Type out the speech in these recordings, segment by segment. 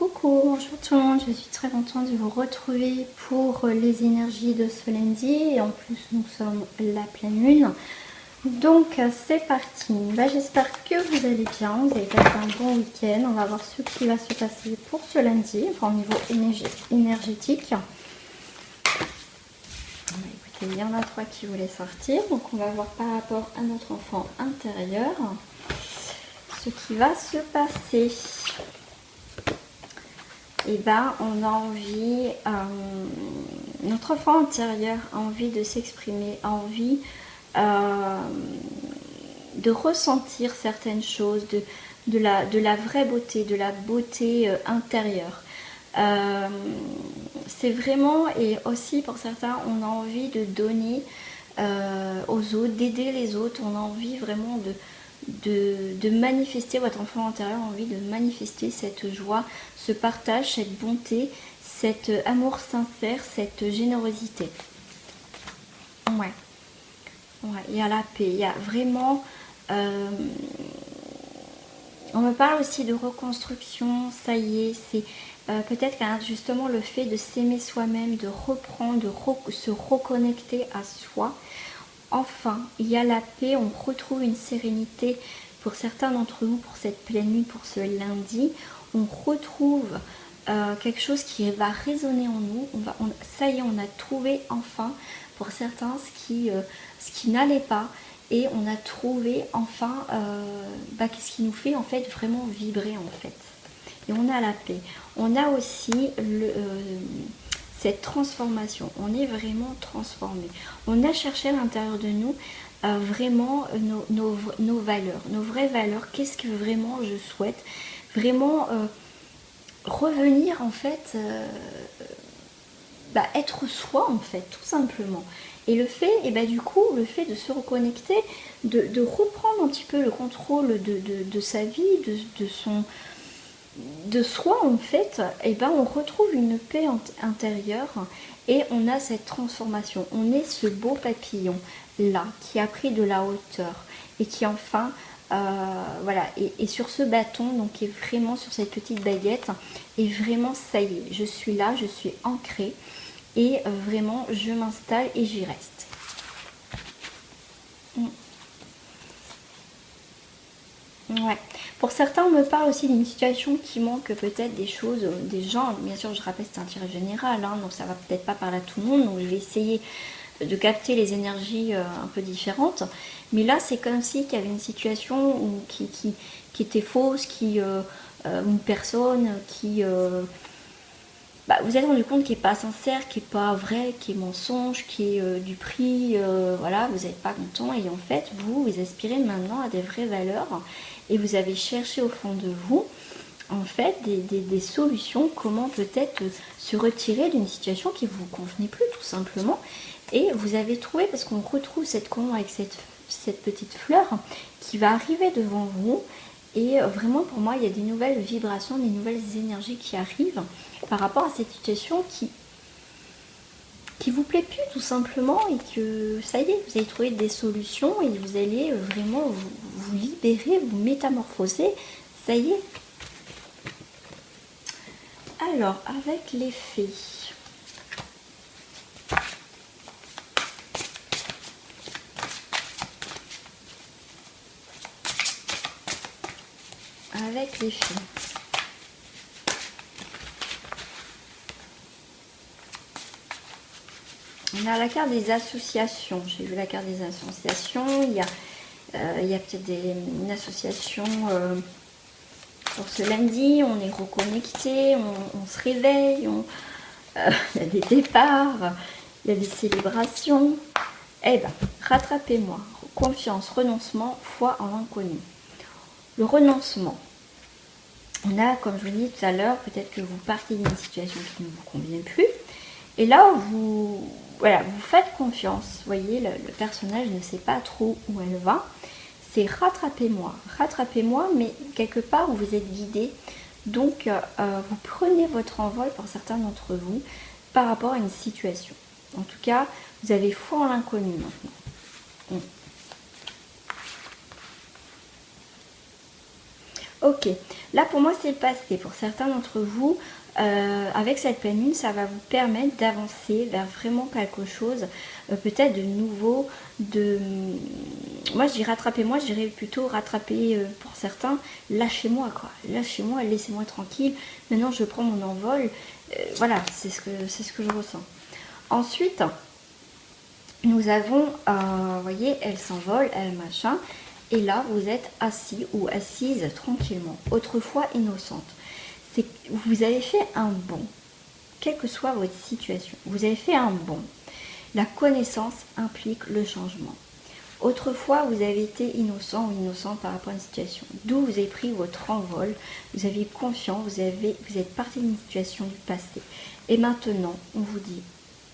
Coucou, bonjour tout le monde, je suis très contente de vous retrouver pour les énergies de ce lundi et en plus nous sommes la pleine lune. Donc c'est parti, j'espère que vous allez bien, vous avez passé un bon week-end, on va voir ce qui va se passer pour ce lundi, enfin au niveau énergétique. Écoutez, il y en a 3 qui voulaient sortir, donc on va voir par rapport à notre enfant intérieur ce qui va se passer. Et ben on a envie, notre enfant intérieur a envie de s'exprimer, a envie de ressentir certaines choses, de la vraie beauté, de la beauté intérieure. C'est vraiment, et aussi pour certains, on a envie de donner aux autres, d'aider les autres, on a envie vraiment de manifester, votre enfant intérieur a envie de manifester cette joie, ce partage, cette bonté, cet amour sincère, cette générosité. Ouais, il y a la paix, il y a vraiment... on me parle aussi de reconstruction, ça y est, c'est peut-être justement le fait de s'aimer soi-même, de reprendre, se reconnecter à soi. Enfin, il y a la paix, on retrouve une sérénité pour certains d'entre vous, pour cette pleine lune, pour ce lundi. On retrouve quelque chose qui va résonner en nous. Ça y est, on a trouvé enfin, pour certains, ce qui n'allait pas. Et on a trouvé enfin ce qui nous fait en fait vraiment vibrer en fait. Et on a la paix. On a aussi cette transformation. On est vraiment transformé. On a cherché à l'intérieur de nous vraiment nos valeurs, nos vraies valeurs. Qu'est-ce que vraiment je souhaite? Vraiment revenir en fait, être soi en fait, tout simplement. Et le fait, du coup, le fait de se reconnecter, de reprendre un petit peu le contrôle de sa vie, de soi en fait, on retrouve une paix intérieure et on a cette transformation. On est ce beau papillon là qui a pris de la hauteur et qui enfin, et sur ce bâton, donc qui est vraiment sur cette petite baguette, et vraiment ça y est, je suis là, je suis ancrée. Et vraiment, je m'installe et j'y reste. Ouais. Pour certains, on me parle aussi d'une situation qui manque peut-être des choses, des gens. Bien sûr, je rappelle, c'est un tirage général, hein, donc ça va peut-être pas parler à tout le monde. Donc je vais essayer de capter les énergies un peu différentes. Mais là, c'est comme si il y avait une situation qui était fausse, une personne qui... vous êtes rendu compte qu'il n'est pas sincère, qu'il n'est pas vrai, qu'il est mensonge, qu'il est du prix, voilà, vous n'êtes pas content et en fait vous aspirez maintenant à des vraies valeurs et vous avez cherché au fond de vous en fait des solutions, comment peut-être se retirer d'une situation qui ne vous convenait plus tout simplement, et vous avez trouvé, parce qu'on retrouve cette colombe avec cette petite fleur qui va arriver devant vous. Et vraiment, pour moi, il y a des nouvelles vibrations, des nouvelles énergies qui arrivent par rapport à cette situation qui vous plaît plus, tout simplement. Et que, ça y est, vous allez trouver des solutions et vous allez vraiment vous libérer, vous métamorphoser. Ça y est. Alors, avec les fées. Avec les filles. On a la carte des associations. J'ai vu la carte des associations. Il y a peut-être une association pour ce lundi. On est reconnecté, on se réveille. Il y a des départs, il y a des célébrations. Rattrapez-moi. Confiance, renoncement, foi en l'inconnu. Le renoncement. On a, comme je vous dis tout à l'heure, peut-être que vous partez d'une situation qui ne vous convient plus. Et là, vous faites confiance. Vous voyez, le personnage ne sait pas trop où elle va. C'est rattrapez-moi. Rattrapez-moi, mais quelque part où vous êtes guidé. Donc, vous prenez votre envol pour certains d'entre vous par rapport à une situation. En tout cas, vous avez foi en l'inconnu maintenant. Ok, là pour moi c'est le passé. Pour certains d'entre vous, avec cette pleine lune, ça va vous permettre d'avancer vers vraiment quelque chose, peut-être de nouveau, moi je dis rattrapez-moi, je dirais plutôt rattraper pour certains, lâchez-moi quoi, lâchez-moi, laissez-moi tranquille, maintenant je prends mon envol, voilà, c'est ce que je ressens. Ensuite, nous avons, vous voyez, elle s'envole, elle machin, et là vous êtes assis ou assise tranquillement, autrefois innocente. Vous avez fait un bond, quelle que soit votre situation, vous avez fait un bond. La connaissance implique le changement. Autrefois, vous avez été innocent ou innocente par rapport à une situation, d'où vous avez pris votre envol, vous avez confiance, vous êtes parti d'une situation du passé. Et maintenant, on vous dit,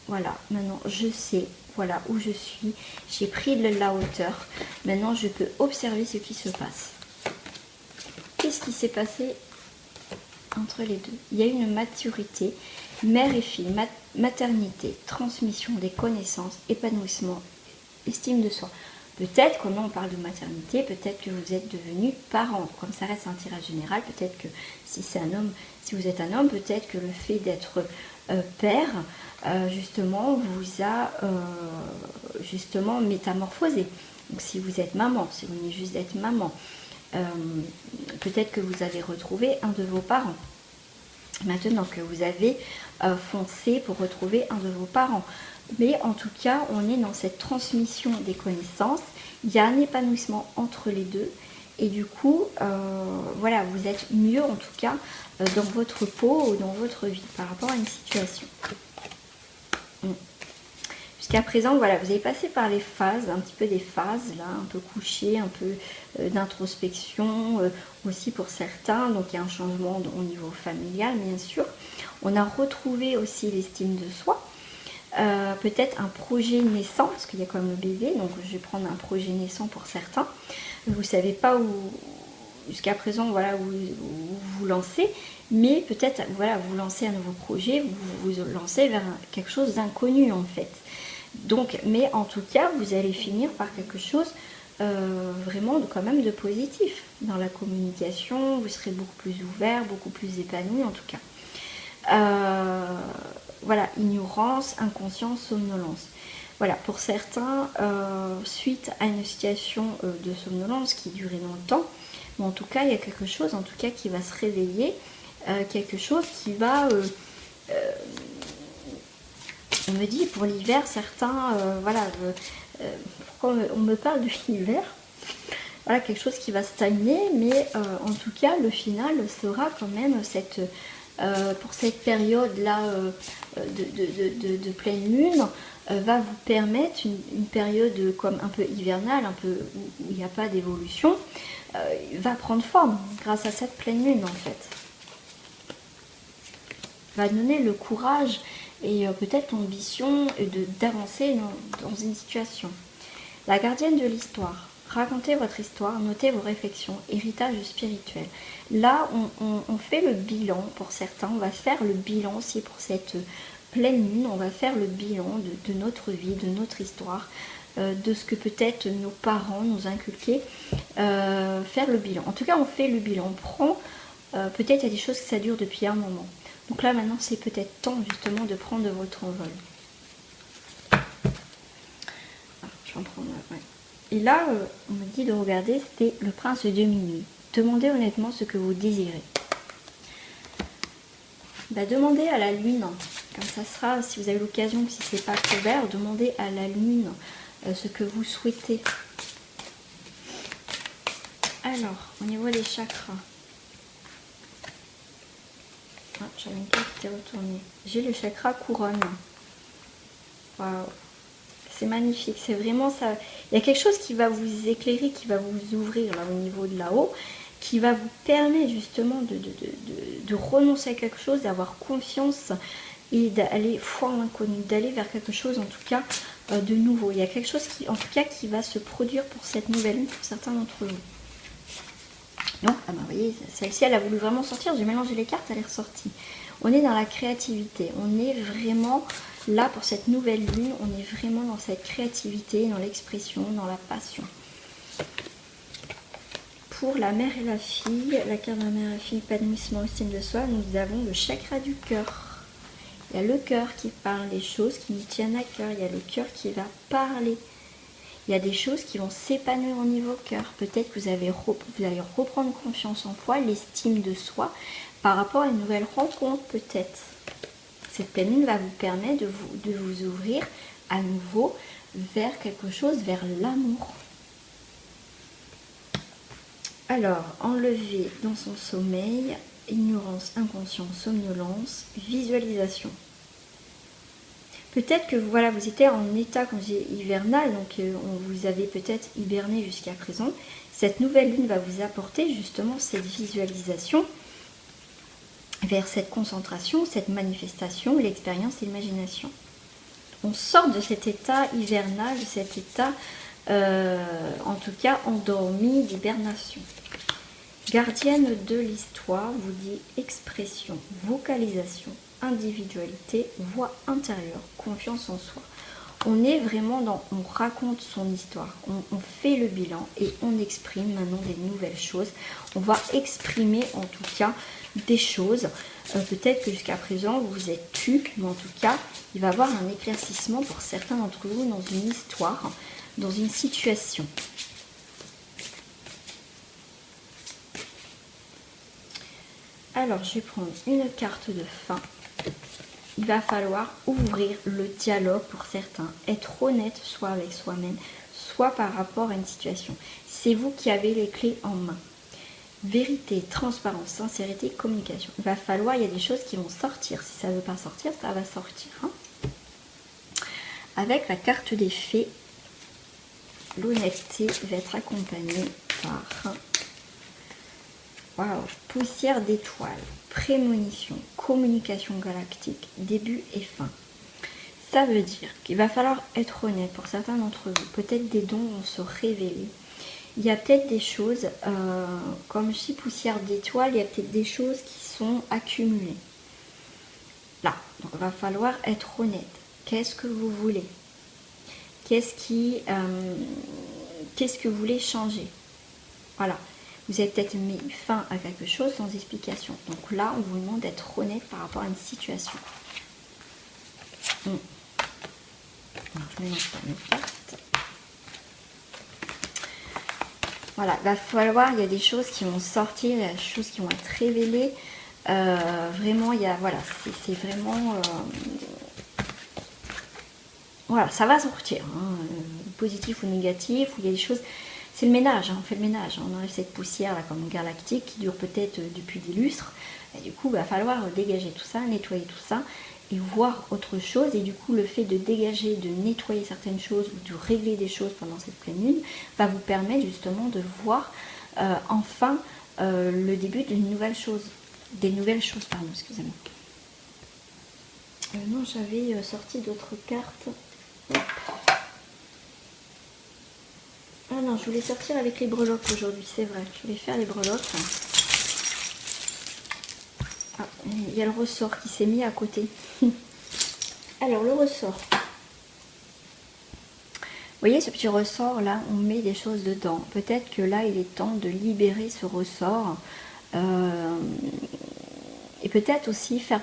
voilà, maintenant je sais, voilà où je suis, j'ai pris de la hauteur, maintenant je peux observer ce qui se passe. Qu'est-ce qui s'est passé entre les deux? Il y a une maturité, mère et fille, maternité, transmission des connaissances, épanouissement, estime de soi. Peut-être, quand on parle de maternité, peut-être que vous êtes devenu parent, comme ça reste un tirage général, peut-être que si c'est un homme, si vous êtes un homme, peut-être que le fait d'être père, justement, vous a justement métamorphosé. Donc si vous êtes maman, si vous venez juste d'être maman, peut-être que vous avez retrouvé un de vos parents. Maintenant que vous avez foncé pour retrouver un de vos parents. Mais en tout cas, on est dans cette transmission des connaissances. Il y a un épanouissement entre les deux. Et du coup, voilà, vous êtes mieux en tout cas dans votre peau ou dans votre vie par rapport à une situation. Jusqu'à présent, voilà, vous avez passé par les phases, un petit peu des phases, là, un peu couchées, un peu d'introspection, aussi pour certains. Donc, il y a un changement au niveau familial, bien sûr. On a retrouvé aussi l'estime de soi. Peut-être un projet naissant, parce qu'il y a quand même le bébé, donc je vais prendre un projet naissant pour certains. Vous ne savez pas où, jusqu'à présent, voilà, où vous lancez, mais peut-être, voilà, vous lancez un nouveau projet, vous vous lancez vers quelque chose d'inconnu, en fait. Donc, mais en tout cas, vous allez finir par quelque chose vraiment quand même de positif. Dans la communication, vous serez beaucoup plus ouvert, beaucoup plus épanoui, en tout cas. Voilà, ignorance, inconscience, somnolence. Voilà, pour certains, suite à une situation de somnolence qui durait longtemps, mais en tout cas, il y a quelque chose en tout cas qui va se réveiller, quelque chose qui va... on me dit pour l'hiver, certains, voilà, pourquoi on me parle de l'hiver? Voilà, quelque chose qui va stagner, mais en tout cas, le final sera quand même cette... pour cette période-là de pleine lune, va vous permettre une période comme un peu hivernale, un peu où il n'y a pas d'évolution, va prendre forme grâce à cette pleine lune en fait. Va donner le courage et peut-être l'ambition d'avancer dans une situation. La gardienne de l'histoire. Racontez votre histoire, notez vos réflexions, héritage spirituel. Là, on fait le bilan pour certains. On va faire le bilan aussi pour cette pleine lune. On va faire le bilan de notre vie, de notre histoire, de ce que peut-être nos parents nous inculquaient. Faire le bilan. En tout cas, on fait le bilan. On prend, peut-être il y a des choses que ça dure depuis un moment. Donc là, maintenant, c'est peut-être temps justement de prendre votre envol. Je vais en prendre un. Ouais. Et là, on me dit de regarder, c'était le prince de minuit. Demandez honnêtement ce que vous désirez. Bah, demandez à la lune, comme ça sera, si vous avez l'occasion, si ce n'est pas couvert, demandez à la lune ce que vous souhaitez. Alors, au niveau des chakras. Ah, j'avais une carte qui était retournée. J'ai le chakra couronne. Waouh! C'est magnifique, c'est vraiment ça. Il y a quelque chose qui va vous éclairer, qui va vous ouvrir là au niveau de là-haut, qui va vous permettre justement de renoncer à quelque chose, d'avoir confiance et d'aller foi en l'inconnu, d'aller vers quelque chose en tout cas de nouveau. Il y a quelque chose qui, en tout cas, qui va se produire pour cette nouvelle lune pour certains d'entre vous. Donc, ah ben, vous voyez, celle-ci, elle a voulu vraiment sortir. J'ai mélangé les cartes, elle est ressortie. On est dans la créativité. On est vraiment là pour cette nouvelle lune. On est vraiment dans cette créativité, dans l'expression, dans la passion. pour la mère et la fille, la carte de la mère et la fille, épanouissement, estime de soi, nous avons le chakra du cœur. Il y a le cœur qui parle des choses qui nous tiennent à cœur. Il y a le cœur qui va parler. Il y a des choses qui vont s'épanouir au niveau cœur. Peut-être que vous allez reprendre confiance en soi, l'estime de soi, par rapport à une nouvelle rencontre peut-être. Cette pleine lune va vous permettre de vous ouvrir à nouveau vers quelque chose, vers l'amour. Alors, enlever dans son sommeil, ignorance, inconscience, somnolence, visualisation. Peut-être que voilà, vous étiez en état comme je dis, hivernal, donc vous avez peut-être hiberné jusqu'à présent. Cette nouvelle lune va vous apporter justement cette visualisation vers cette concentration, cette manifestation, l'expérience et l'imagination. On sort de cet état hivernal, de cet état, en tout cas, endormi d'hibernation. Gardienne de l'histoire vous dit expression, vocalisation, individualité, voix intérieure, confiance en soi. On est vraiment dans, on raconte son histoire, on fait le bilan et on exprime maintenant des nouvelles choses. On va exprimer en tout cas des choses. Peut-être que jusqu'à présent vous vous êtes tu, mais en tout cas il va y avoir un éclaircissement pour certains d'entre vous dans une histoire, dans une situation. Alors je vais prendre une carte de fin. Il va falloir ouvrir le dialogue pour certains, être honnête soit avec soi-même, soit par rapport à une situation. C'est vous qui avez les clés en main. Vérité, transparence, sincérité, communication. Il va falloir, il y a des choses qui vont sortir. Si ça ne veut pas sortir, ça va sortir. Hein. Avec la carte des fées, l'honnêteté va être accompagnée par poussière d'étoiles, prémonition, communication galactique, début et fin. Ça veut dire qu'il va falloir être honnête pour certains d'entre vous. Peut-être des dons vont se révéler. Il y a peut-être des choses, comme je dis poussière d'étoiles, il y a peut-être des choses qui sont accumulées. Là, donc il va falloir être honnête. Qu'est-ce que vous voulez? Qu'est-ce que vous voulez changer? Voilà. Vous avez peut-être mis fin à quelque chose sans explication. Donc là, on vous demande d'être honnête par rapport à une situation. Alors, je mélange pas mes cartes. Voilà, il va falloir, il y a des choses qui vont sortir, il y a des choses qui vont être révélées. Vraiment, il y a, voilà, c'est vraiment... voilà, ça va sortir, hein, positif ou négatif, ou il y a des choses... C'est le ménage, hein, on fait le ménage. On enlève cette poussière là comme galactique qui dure peut-être depuis des lustres. Et du coup, il va falloir dégager tout ça, nettoyer tout ça et voir autre chose. Et du coup, le fait de dégager, de nettoyer certaines choses ou de régler des choses pendant cette pleine lune va vous permettre justement de voir enfin le début d'une nouvelle chose. Des nouvelles choses, pardon, excusez-moi. Non, j'avais sorti d'autres cartes. Hop. Ah non, je voulais sortir avec les breloques aujourd'hui, c'est vrai. Je voulais faire les breloques. Ah, il y a le ressort qui s'est mis à côté. Alors, le ressort. Vous voyez ce petit ressort là, on met des choses dedans. Peut-être que là, il est temps de libérer ce ressort. Et peut-être aussi faire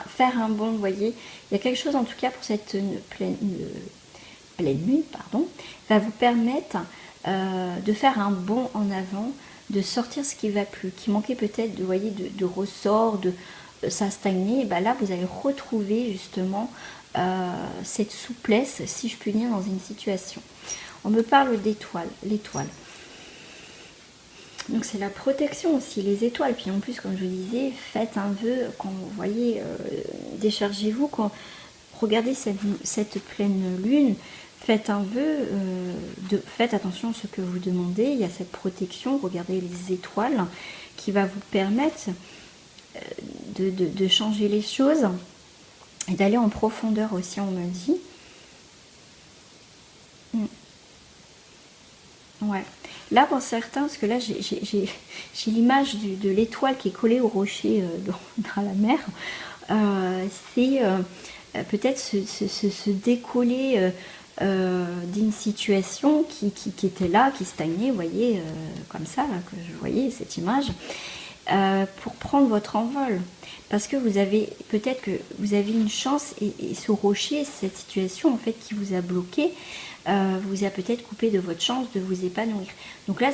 faire un bond, vous voyez. Il y a quelque chose en tout cas pour cette pleine lune, pardon, va vous permettre de faire un bond en avant, de sortir ce qui ne va plus, qui manquait peut-être de, voyez, de ressort, de ça stagner. Et ben là, vous allez retrouver justement cette souplesse, si je puis dire, dans une situation. On me parle d'étoiles, l'étoile. Donc c'est la protection aussi, les étoiles. Puis en plus, comme je vous disais, faites un vœu, quand vous voyez, déchargez-vous, quand regardez cette pleine lune, faites un vœu, faites attention à ce que vous demandez, il y a cette protection, regardez les étoiles qui va vous permettre de changer les choses et d'aller en profondeur aussi, on me dit. Ouais. Là pour certains, parce que là j'ai l'image de l'étoile qui est collée au rocher dans la mer, c'est peut-être se décoller d'une situation qui était là, qui stagnait, vous voyez, comme ça, là, que je voyais cette image, pour prendre votre envol. Parce que vous avez, peut-être que vous avez une chance, et ce rocher, cette situation en fait qui vous a bloqué, vous a peut-être coupé de votre chance de vous épanouir. Donc là,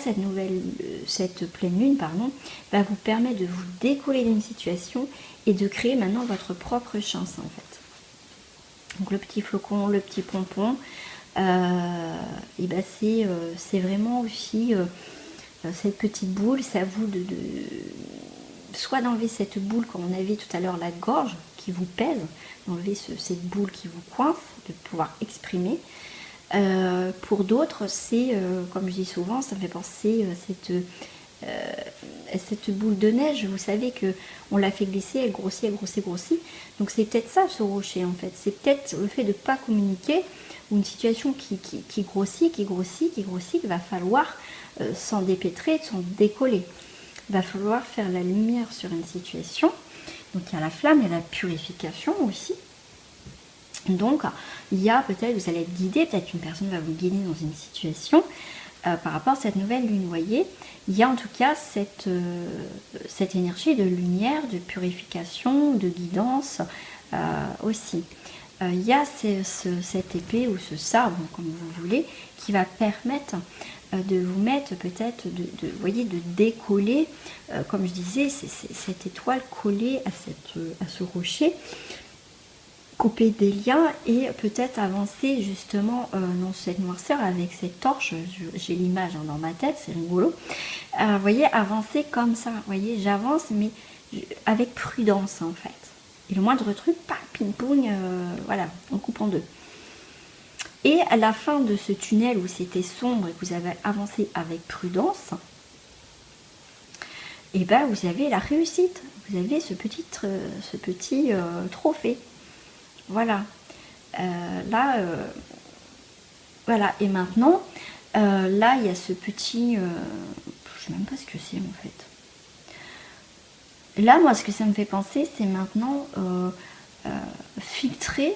cette pleine lune, pardon, va vous permettre de vous décoller d'une situation et de créer maintenant votre propre chance en fait. Donc le petit flocon, le petit pompon, et ben c'est vraiment aussi cette petite boule. C'est à vous de soit d'enlever cette boule, comme on avait tout à l'heure, la gorge qui vous pèse, d'enlever cette boule qui vous coince, de pouvoir exprimer. Pour d'autres, c'est, comme je dis souvent, ça me fait penser cette boule de neige. Vous savez que on l'a fait glisser, elle grossit, elle grossit, grossit. Donc c'est peut-être ça ce rocher en fait. C'est peut-être le fait de ne pas communiquer, ou une situation qui grossit, qui grossit, qui grossit, qu'il va falloir s'en dépêtrer, s'en décoller. Il va falloir faire la lumière sur une situation. Donc il y a la flamme et la purification aussi. Donc il y a peut-être, vous allez être guidé, peut-être une personne va vous guider dans une situation par rapport à cette nouvelle lune. Vous voyez, il y a en tout cas cette énergie de lumière, de purification, de guidance aussi. Il y a cette épée ou ce sabre, comme vous voulez, qui va permettre de vous mettre peut-être, voyez, de décoller, comme je disais, c'est cette étoile collée à ce rocher, couper des liens et peut-être avancer justement dans cette noirceur avec cette torche. J'ai l'image dans ma tête, c'est rigolo. Vous voyez, avancer comme ça, vous voyez, j'avance mais avec prudence en fait. Et le moindre truc, pas ping-pong, voilà, on coupe en deux. Et à la fin de ce tunnel où c'était sombre et que vous avez avancé avec prudence, et ben vous avez la réussite. Vous avez ce petit trophée. Voilà. Voilà. Et maintenant, là, il y a ce petit... je ne sais même pas ce que c'est en fait. Là, moi, ce que ça me fait penser, c'est maintenant filtrer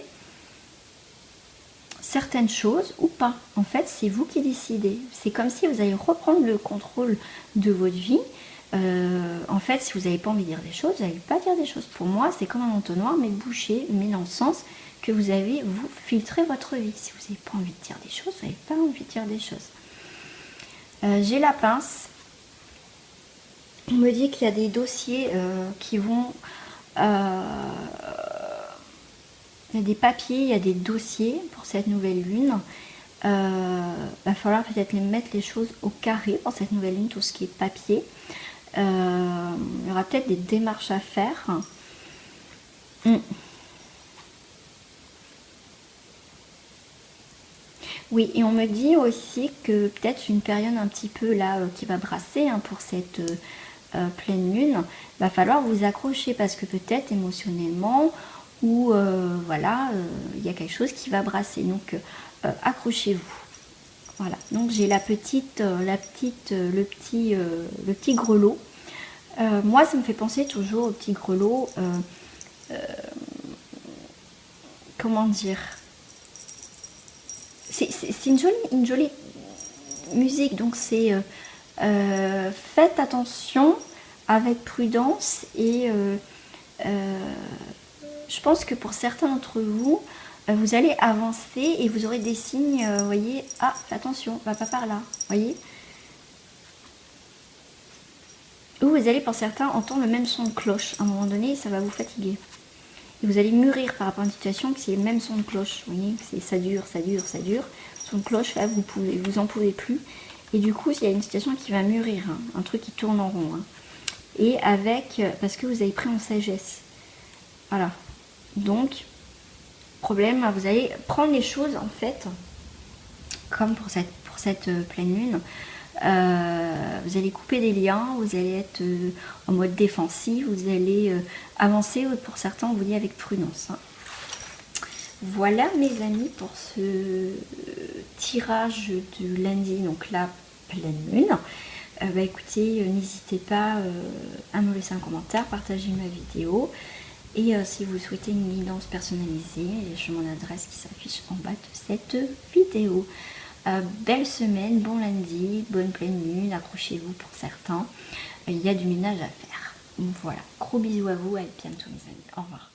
certaines choses ou pas. En fait, c'est vous qui décidez. C'est comme si vous allez reprendre le contrôle de votre vie. En fait, si vous n'avez pas envie de dire des choses, vous n'allez pas dire des choses. Pour moi, c'est comme un entonnoir, mais bouché, mais dans le sens que vous avez, vous filtrez votre vie. Si vous n'avez pas envie de dire des choses, vous n'avez pas envie de dire des choses. J'ai la pince. On me dit qu'il y a des dossiers qui vont... il y a des papiers, il y a des dossiers pour cette nouvelle lune. Va falloir peut-être mettre les choses au carré pour cette nouvelle lune, tout ce qui est papier. Il y aura peut-être des démarches à faire. Oui, et on me dit aussi que peut-être une période un petit peu là qui va brasser pour cette pleine lune, va falloir vous accrocher parce que peut-être émotionnellement ou voilà, il y a quelque chose qui va brasser. Donc accrochez-vous. Voilà. Donc j'ai le petit grelot. Moi, ça me fait penser toujours au petit grelot. Comment dire? C'est une jolie musique. Donc c'est faites attention avec prudence et je pense que pour certains d'entre vous, vous allez avancer et vous aurez des signes, vous voyez, ah, fais attention, va pas par là, voyez. Ou vous allez pour certains entendre le même son de cloche. À un moment donné, ça va vous fatiguer. Et vous allez mûrir par rapport à une situation que c'est le même son de cloche, vous voyez, ça dure, ça dure, ça dure. Son de cloche, là, vous en pouvez plus. Et du coup, il y a une situation qui va mûrir, un truc qui tourne en rond. Et avec, parce que vous avez pris en sagesse. Voilà. Donc, problème, vous allez prendre les choses en fait, comme pour cette pleine lune. Vous allez couper des liens, vous allez être en mode défensif, vous allez avancer, pour certains, on vous dit avec prudence. Voilà mes amis pour ce tirage de lundi, donc la pleine lune. Écoutez, n'hésitez pas à me laisser un commentaire, partager ma vidéo. Et si vous souhaitez une guidance personnalisée, j'ai mon adresse qui s'affiche en bas de cette vidéo. Belle semaine, bon lundi, bonne pleine lune, accrochez-vous pour certains. Il y a du ménage à faire. Voilà, gros bisous à vous, à bientôt mes amis. Au revoir.